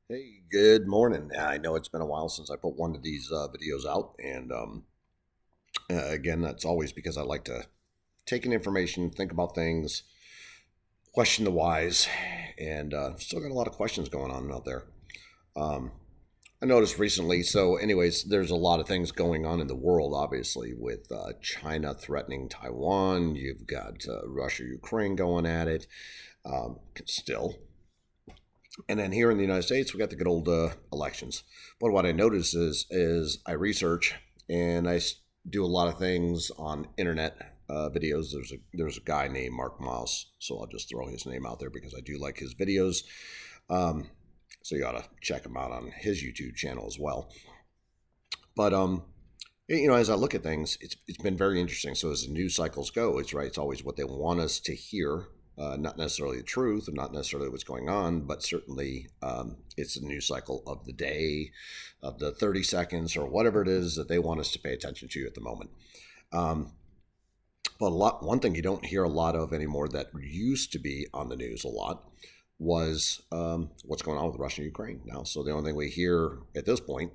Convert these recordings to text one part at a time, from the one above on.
Hey, good morning. I know it's been a while since I put one of these videos out, and again, that's always because I like to take in information, think about things, question the whys, and still got a lot of questions going on out there. Um, I noticed recently, so, anyways, there's a lot of things going on in the world, obviously, with China threatening Taiwan. You've got Russia, Ukraine going at it still. And then here in the United States, we got the good old elections. But what I notice is I research and do a lot of things on internet videos. There's a guy named Mark Moss, so I'll just throw his name out there because I do like his videos. Um, so you ought to check him out on his YouTube channel as well. But as I look at things, it's been very interesting. So as the news cycles go, it's always what they want us to hear, not necessarily the truth, and not necessarily what's going on, but certainly it's the news cycle of the day, of the 30 seconds or whatever it is that they want us to pay attention to at the moment. Um, but one thing you don't hear a lot of anymore that used to be on the news a lot was what's going on with Russia and Ukraine now. So the only thing we hear at this point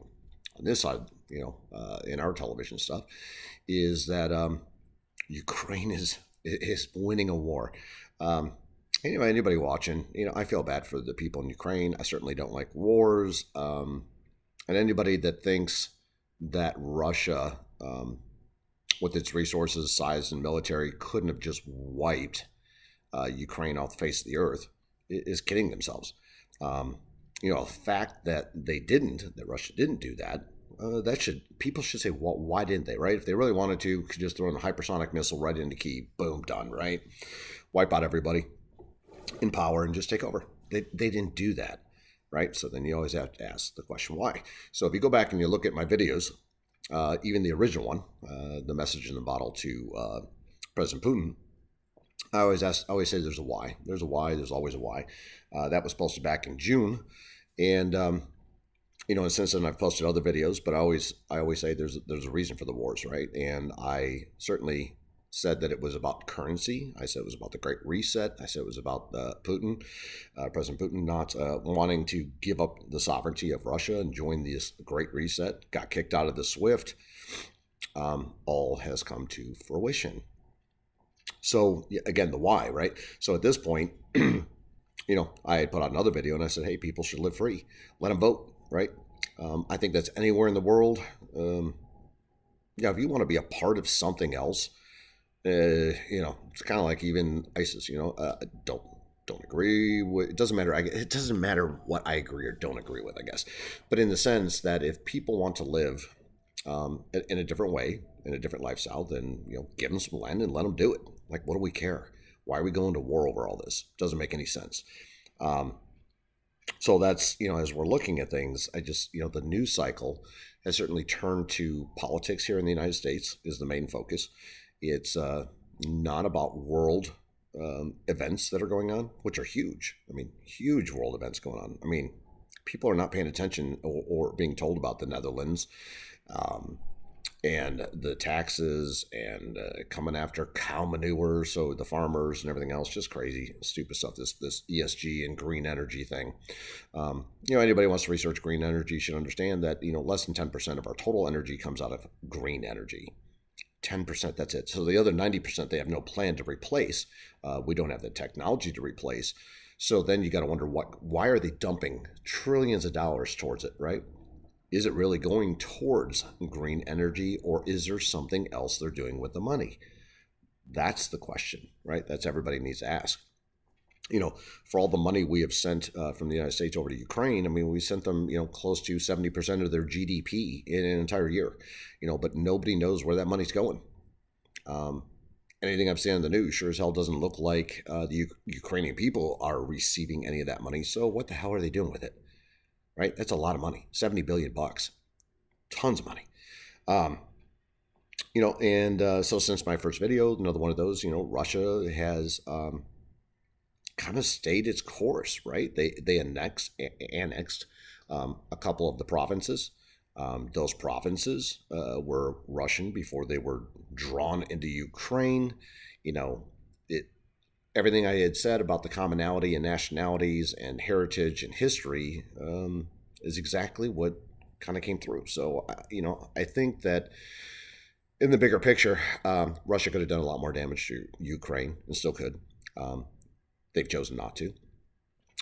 on this side, in our television stuff, is that Ukraine is winning a war. Um, anybody watching, I feel bad for the people in Ukraine. I certainly don't like wars. And anybody that thinks that Russia, with its resources, size, and military, couldn't have just wiped Ukraine off the face of the earth is kidding themselves. Um, the fact that that Russia didn't do that, people should say, well, why didn't they, right? If they really wanted to, could just throw in a hypersonic missile right into Kyiv, boom, done, right? Wipe out everybody in power and just take over. They didn't do that, right? So then you always have to ask the question, why? So if you go back and you look at my videos, even the original one, the message in the bottle to President Putin, I always say there's a why. There's a why. There's always a why. That was posted back in June, and and since then I've posted other videos. But I always say there's a reason for the wars, right? And I certainly said that it was about currency. I said it was about the Great Reset. I said it was about Putin, President Putin, not wanting to give up the sovereignty of Russia and join this Great Reset. Got kicked out of the SWIFT. All has come to fruition. So again, the why, right? So at this point, I had put out another video and I said, hey, people should live free. Let them vote, right? I think that's anywhere in the world. If you want to be a part of something else, it's kind of like even ISIS. Don't agree with. It doesn't matter. It doesn't matter what I agree or don't agree with, I guess. But in the sense that if people want to live in a different way, in a different lifestyle, then give them some land and let them do it. Like, what do we care? Why are we going to war over all this? Doesn't make any sense. Um, so that's as we're looking at things, I just the news cycle has certainly turned to politics here in the United States is the main focus. It's not about world events that are going on, which are huge. I mean, huge world events going on. I mean, people are not paying attention or being told about the Netherlands. Um, and the taxes and coming after cow manure, so the farmers and everything else, just crazy, stupid stuff. This ESG and green energy thing. Anybody wants to research green energy should understand that less than 10% of our total energy comes out of green energy. 10%, that's it. So the other 90% they have no plan to replace. We don't have the technology to replace. So then you got to wonder why are they dumping trillions of dollars towards it, right? Is it really going towards green energy, or is there something else they're doing with the money? That's the question, right? That's everybody needs to ask. For all the money we have sent from the United States over to Ukraine, I mean, we sent them, close to 70% of their GDP in an entire year, but nobody knows where that money's going. Anything I've seen in the news sure as hell doesn't look like the Ukrainian people are receiving any of that money. So what the hell are they doing with it? Right? That's a lot of money. 70 billion bucks. Tons of money. Um, and so since my first video, another one of those, Russia has kind of stayed its course, right? They annexed a couple of the provinces. Those provinces were Russian before they were drawn into Ukraine. You know, it everything I had said about the commonality in nationalities and heritage and history is exactly what kind of came through. So, I think that in the bigger picture, Russia could have done a lot more damage to Ukraine and still could. Um, they've chosen not to.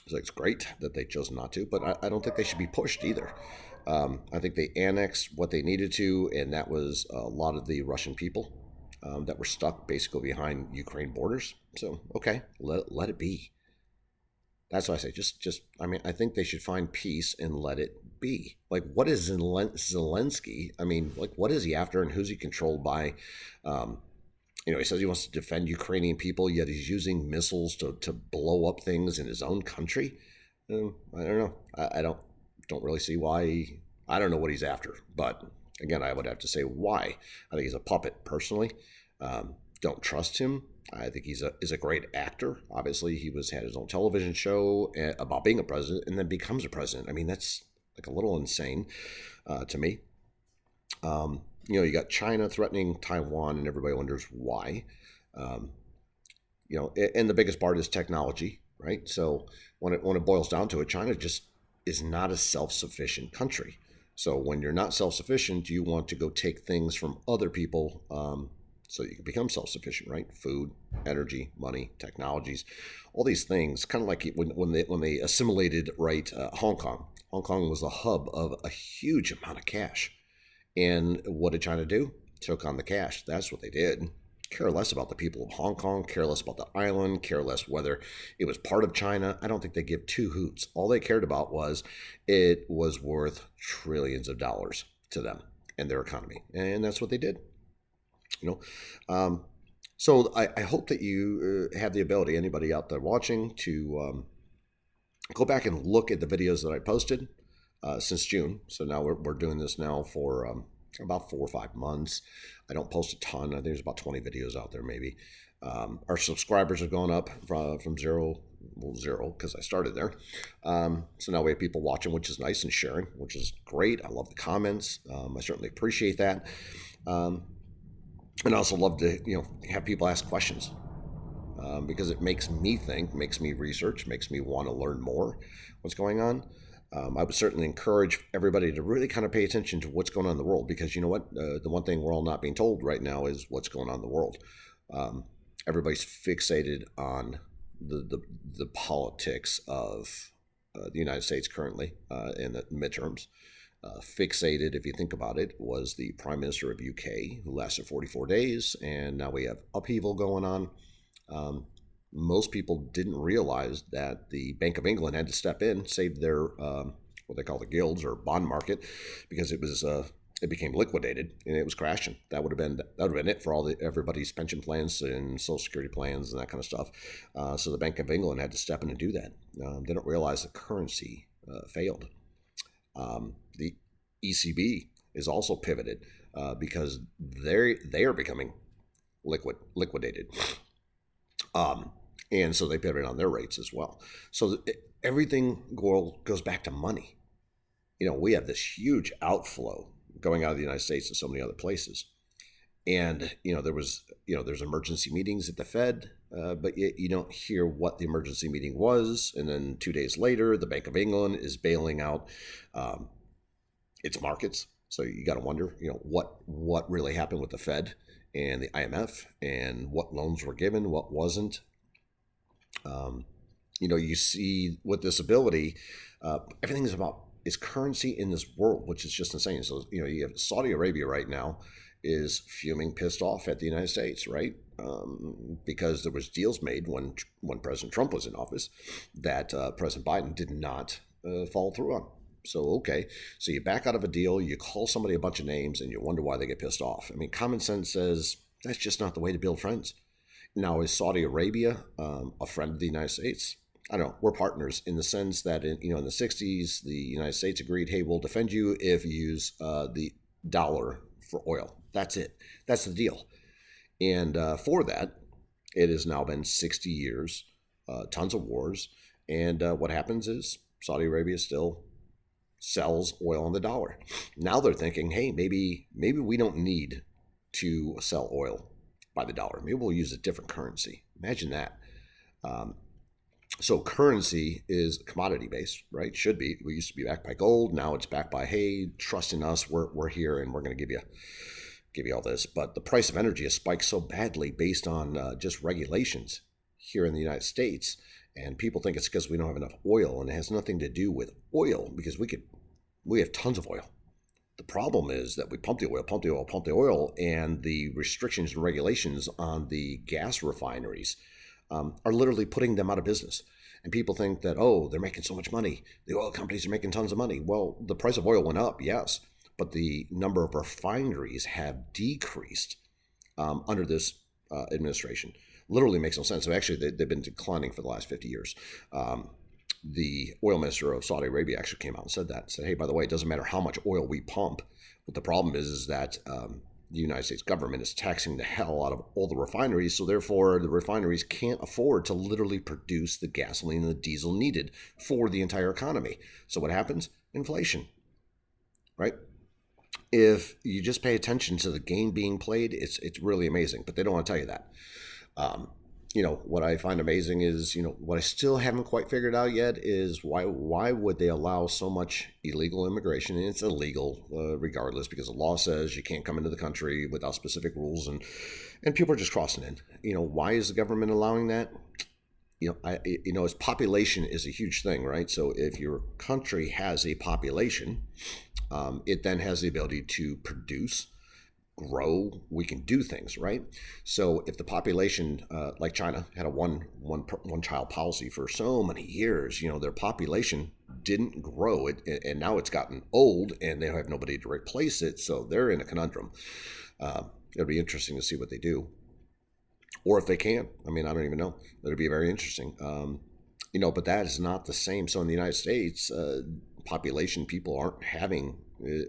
So it's great that they've chosen not to, but I don't think they should be pushed either. I think they annexed what they needed to, and that was a lot of the Russian people that were stuck basically behind Ukraine borders. So, okay, let it be. That's why I say I mean, I think they should find peace and let it be. Like, what is Zelensky? I mean, like, what is he after and who's he controlled by? Um, he says he wants to defend Ukrainian people, yet he's using missiles to blow up things in his own country. I don't know. I don't really see why. I don't know what he's after. But again, I would have to say why. I think he's a puppet personally. Don't trust him. I think he's a great actor. Obviously, he had his own television show about being a president and then becomes a president. I mean, that's like a little insane to me. You got China threatening Taiwan, and everybody wonders why. Um, and the biggest part is technology, right? So when it boils down to it, China just is not a self-sufficient country. So when you're not self-sufficient, you want to go take things from other people so you can become self-sufficient, right? Food, energy, money, technologies, all these things. Kind of like when they assimilated, right? Hong Kong. Hong Kong was the hub of a huge amount of cash. And what did China do? Took on the cash. That's what they did. Care less about the people of Hong Kong, care less about the island, care less whether it was part of China. I don't think they give two hoots. All they cared about was it was worth trillions of dollars to them and their economy. And that's what they did. So I hope that you have the ability, anybody out there watching, to go back and look at the videos that I posted since June. So now we're doing this now for about 4 or 5 months. I don't post a ton. I think there's about 20 videos out there maybe. Our subscribers have gone up from zero because I started there. So now we have people watching, which is nice, and sharing, which is great. I love the comments. I certainly appreciate that. And I also love to have people ask questions. Because it makes me think, makes me research, makes me want to learn more what's going on. I would certainly encourage everybody to really kind of pay attention to what's going on in the world, because you know what? The one thing we're all not being told right now is what's going on in the world. Everybody's fixated on the politics of the United States currently in the midterms. Fixated, if you think about it, was the Prime Minister of UK, who lasted 44 days, and now we have upheaval going on. Most people didn't realize that the Bank of England had to step in, save their what they call the gilts or bond market, because it became liquidated and it was crashing. That would have been it for everybody's pension plans and Social Security plans and that kind of stuff. So the Bank of England had to step in and do that. They don't realize the currency failed. The ECB is also pivoted because they are becoming liquidated. And so they pivot on their rates as well. So everything goes back to money. We have this huge outflow going out of the United States to so many other places. And, there's emergency meetings at the Fed, but you don't hear what the emergency meeting was. And then 2 days later, the Bank of England is bailing out its markets. So you got to wonder, what really happened with the Fed and the IMF, and what loans were given, what wasn't. You see with this ability, everything is currency in this world, which is just insane. So, you have Saudi Arabia right now is fuming, pissed off at the United States, right? Because there was deals made when President Trump was in office that President Biden did not follow through on. So, okay, so you back out of a deal, you call somebody a bunch of names, and you wonder why they get pissed off. I mean, common sense says that's just not the way to build friends. Now, is Saudi Arabia a friend of the United States? I don't know. We're partners in the sense that in the 60s, the United States agreed, hey, we'll defend you if you use the dollar for oil. That's it. That's the deal. And for that, it has now been 60 years, tons of wars. And what happens is Saudi Arabia still sells oil on the dollar. Now they're thinking, hey, maybe we don't need to sell oil by the dollar. Maybe we'll use a different currency. Imagine that. Um, so currency is commodity based, right? Should be. We used to be backed by gold. Now it's backed by, hey, trust in us. We're here and we're going to give you all this. But the price of energy has spiked so badly based on just regulations here in the United States. And people think it's because we don't have enough oil, and it has nothing to do with oil because we have tons of oil. The problem is that we pump the oil, and the restrictions and regulations on the gas refineries are literally putting them out of business. And people think that, oh, they're making so much money. The oil companies are making tons of money. Well, the price of oil went up, yes, but the number of refineries have decreased under this administration. Literally makes no sense. So actually, they've been declining for the last 50 years. The oil minister of Saudi Arabia actually came out and said that. Said, hey, by the way, it doesn't matter how much oil we pump. But the problem is that the United States government is taxing the hell out of all the refineries. So therefore, the refineries can't afford to literally produce the gasoline and the diesel needed for the entire economy. So what happens? Inflation, right? If you just pay attention to the game being played, it's really amazing. But they don't want to tell you that. What I find amazing is, what I still haven't quite figured out yet is why would they allow so much illegal immigration? And it's illegal regardless, because the law says you can't come into the country without specific rules, and people are just crossing in. Why is the government allowing that? As population is a huge thing, right? So if your country has a population, it then has the ability to produce, grow, we can do things, right? So if the population, like China, had a one child policy for so many years, their population didn't grow, and now it's gotten old, and they have nobody to replace it, so they're in a conundrum. It'll be interesting to see what they do, or if they can. I don't even know. It'll be very interesting. But that is not the same. So in the United States, population, people aren't having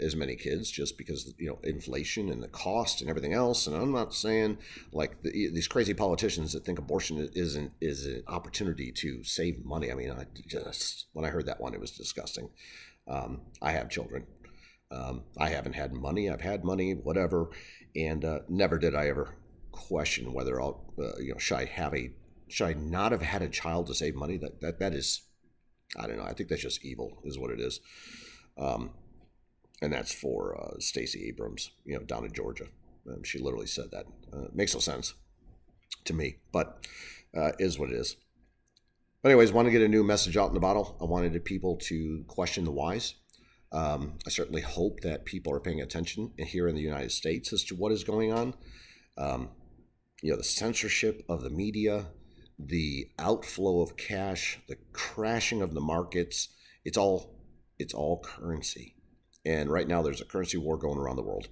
as many kids just because inflation and the cost and everything else. And I'm not saying like these crazy politicians that think abortion is an opportunity to save money. When I heard that one, it was disgusting. I have children. I haven't had money. I've had money, whatever, and never did I ever question whether I'll should I not have had a child to save money? That is, I don't know. I think that's just evil, is what it is. And that's for Stacey Abrams, down in Georgia. She literally said that. Makes no sense to me, but is what it is. But anyways, want to get a new message out in the bottle. I wanted people to question the whys. I certainly hope that people are paying attention here in the United States as to what is going on. The censorship of the media, the outflow of cash, the crashing of the markets. It's all currency. And right now there's a currency war going around the world.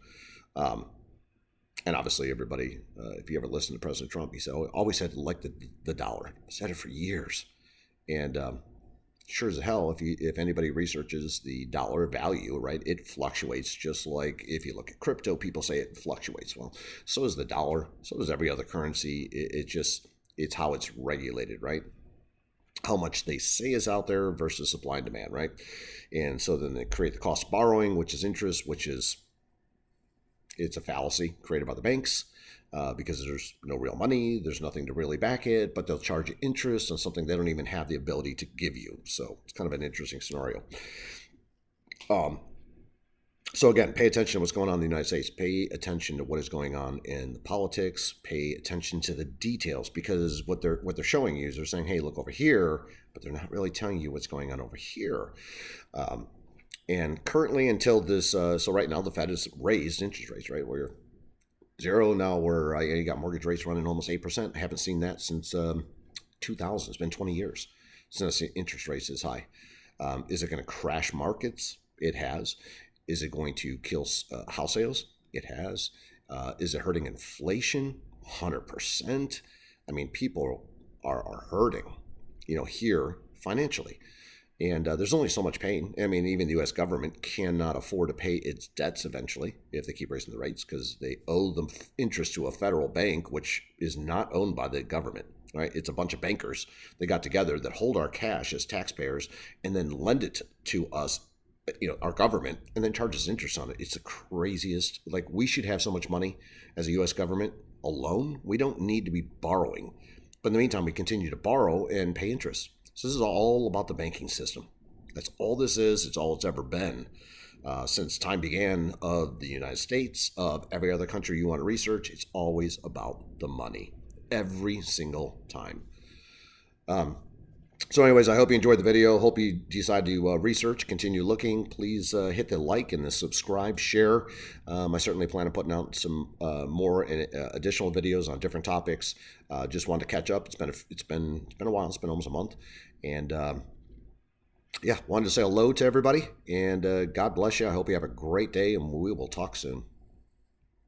And obviously everybody, if you ever listen to President Trump, he said, always said like the dollar. Said it for years. And sure as hell, if anybody researches the dollar value, right, it fluctuates just like if you look at crypto, people say it fluctuates. Well, so does the dollar. So does every other currency. It's how it's regulated, right? How much they say is out there versus supply and demand, right? And so then they create the cost of borrowing, which is interest, it's a fallacy created by the banks because there's no real money, there's nothing to really back it, but they'll charge you interest on something they don't even have the ability to give you. So it's kind of an interesting scenario. So again, pay attention to what's going on in the United States. Pay attention to what is going on in the politics. Pay attention to the details, because what they're showing you is they're saying, hey, look over here, but they're not really telling you what's going on over here. And currently, until this, so right now the Fed has raised interest rates, right? We're zero now. You got mortgage rates running almost 8%. I haven't seen that since 2000. It's been 20 years since interest rates is high. Is it going to crash markets? It has. Is it going to kill house sales? It has. Is it hurting inflation? 100%. People are hurting, here financially. And there's only so much pain. Even the U.S. government cannot afford to pay its debts eventually if they keep raising the rates, because they owe them interest to a federal bank, which is not owned by the government, right? It's a bunch of bankers that got together that hold our cash as taxpayers and then lend it to us, our government, and then charges interest on it. It's the craziest. We should have so much money as a U.S. government alone. We don't need to be borrowing. But in the meantime, we continue to borrow and pay interest. So this is all about the banking system. That's all this is. It's all it's ever been. Since time began of the United States, of every other country you want to research, it's always about the money. Every single time. So anyways, I hope you enjoyed the video. Hope you decide to research, continue looking. Please hit the like and the subscribe, share. I certainly plan on putting out some more additional videos on different topics. Just wanted to catch up. It's been a while. It's been almost a month, and yeah, wanted to say hello to everybody. And God bless you. I hope you have a great day, and we will talk soon.